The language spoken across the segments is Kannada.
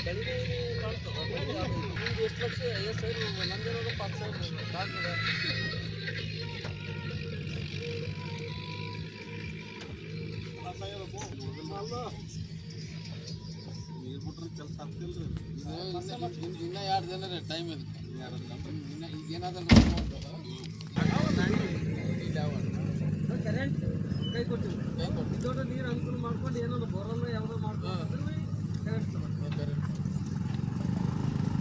ಕಡಿಮೆ ಕಾಣ್ತದೆ. ನಿಮ್ದು ಎಷ್ಟು ಲಕ್ಷ? 50,000 ನಂದೇನೋ 10,000 ಕಾಣ್ತದೆ. ನೀರು ಬಿಟ್ರೆ ಕೆಲಸ ಆಗ್ತಿಲ್ರಿ. ಇನ್ನೂ 2 ದಿನ ರೀ ಟೈಮ್ ಇದೆ. ಈಗ ಏನಾದರೂ ಕರೆಂಟ್ ಕೈ ಕೊಡ್ತೀವಿ. ದೊಡ್ಡ ನೀರು ಅನುಕೂಲ ಮಾಡ್ಕೊಂಡು ಏನೋ ಬರೋಲ್ಲ ಯಾವುದೋ ಮಾಡ್ಕೊಂಡು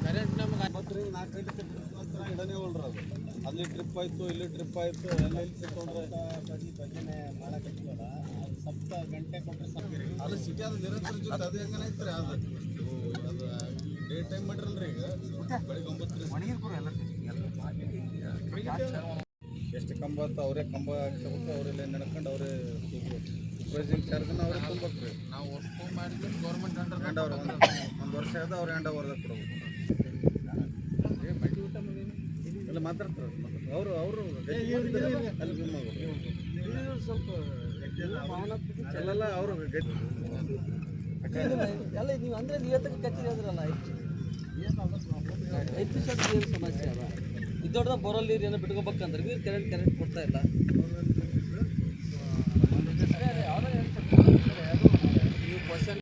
ಕರೆಂಟ್ ನಮ್ಗೆ 4 ಗಂಟೆ ಇಡನೇ ಹೋಲ್ರಿ. ಅದು ಅಲ್ಲಿ ಟ್ರಿಪ್ ಆಯಿತು, ಇಲ್ಲಿ ಟ್ರಿಪ್ ಆಯಿತು, ಎಲ್ಲ ಇಲ್ಲಿ ತೊಗೊಂಡ್ರೆ ಭಜನೆ ಮಾಡಕತ್ತಿವಲ್ಲ, ಅದು 7 ಗಂಟೆ ಕೊಟ್ಟರೆ ಸಾಕು. ಅದು ಸಿಟಿ ಅದು ನಿರಂತರ ಜೊತೆ ಅದು ಹೆಂಗೈತ್ರಿ. ಅದು ಡೇ ಟೈಮ್ ಮಾಡಿರಲ್ರಿ. ಈಗ ಬೆಳಿಗ್ಗೆ 9 ಎಷ್ಟು ಕಂಬ ಆಯ್ತು ಅವರೇ ಕಂಬ ಹಾಕ್ಸ್ಬೇಕು, ಅವರೆಲ್ಲ ನಡ್ಕೊಂಡು ಅವರೇ ಸೂಪರ್ವೈಸಿಂಗ್ ಚಾರ್ಜನ್ನು ಅವರೇ ತುಂಬೇಕು ರೀ. ನಾವು ವಸ್ತು ಮಾಡಿದ್ರೆ ಗೌರ್ಮೆಂಟ್ ಅಂಡರ್ ಒಂದು ವರ್ಷ ಆದ ಅವ್ರು ಹ್ಯಾಂಡ್ ಓವರ್ದಾಗ ಕೊಡ್ಬೇಕು. ಎಲ್ಲ ಮಾತಾಡ್ತಾರೆ ಅವರು ಅಲ್ಲಿ ಸ್ವಲ್ಪ ಅಲ್ಲೆಲ್ಲ ಅವರು ಎಲ್ಲ ನೀವು ಅಂದರೆ ನಿಯತಕ್ಕೆ ಕಚ್ಚಿದ್ರಲ್ಲ. ಏನು ಸಮಸ್ಯೆ ಅದ? ಇದು ದೊಡ್ಡದ ಬೋರಲ್ಲಿ ನೀರು ಏನೋ ಬಿಟ್ಕೋಬೇಕಂದ್ರೆ ನೀರು ಕರೆಂಟ್ ಕೊಡ್ತಾ ಇಲ್ಲ. ನೀವು ಕ್ವಶನ್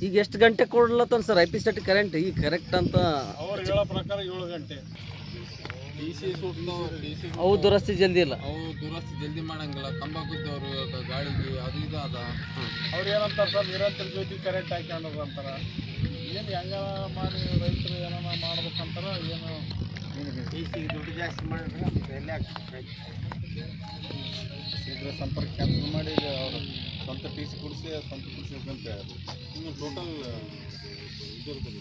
ಈಗ ಎಷ್ಟು ಗಂಟೆ ಕೊಡ್ಲತ್ತನ್ sir I P start current? ಈಗ ಕರೆಕ್ಟ್ ಅಂತ ಅವ್ರು ಹೇಳೋ ಪ್ರಕಾರ 7 ಗಂಟೆ. ಅವು ದುರಸ್ತಿ ಜಲ್ದಿ ಇಲ್ಲ. ಅವು ದುರಸ್ತಿ ಜಲ್ದಿ ಮಾಡಂಗಿಲ್ಲ. ಕಂಬ ಬಿದ್ದವರು ಗಾಳಿಗೆ ಅದು ಇದು ಅದ. ಅವ್ರು ಏನಂತಾರೆ ಸರ್, ನಿರಂತರ ಜ್ಯೋತಿ ಕರೆಂಟ್ ಹಾಕ್ಕೊಂಡು ಅಂತಾರೆ. ಏನು ಹೆಂಗ ಮಾಡಿ ರೈತರು ಏನೋ ಮಾಡ್ಬೇಕಂತಾರ ಏನು. ಟಿ ಸಿ ದುಡ್ಡು ಜಾಸ್ತಿ ಮಾಡಿದ್ರೆ ಎಲ್ಲಿ ಆಗ್ತದೆ. ಶೀಘ್ರ ಸಂಪರ್ಕ ಕ್ಯಾನ್ಸಲ್ ಮಾಡಿ ಅವರು ಸ್ವಂತ ಟಿ ಸಿ ಕೊಡಿಸ್ಬೇಕಂತ ಇನ್ನು ಟೋಟಲ್ ಇದು ಇರ್ತದೆ.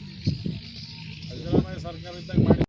ಸಿದ್ದರಾಮಯ್ಯ ಸರ್ಕಾರ ಇದ್ದಾಗ ಮಾಡಿ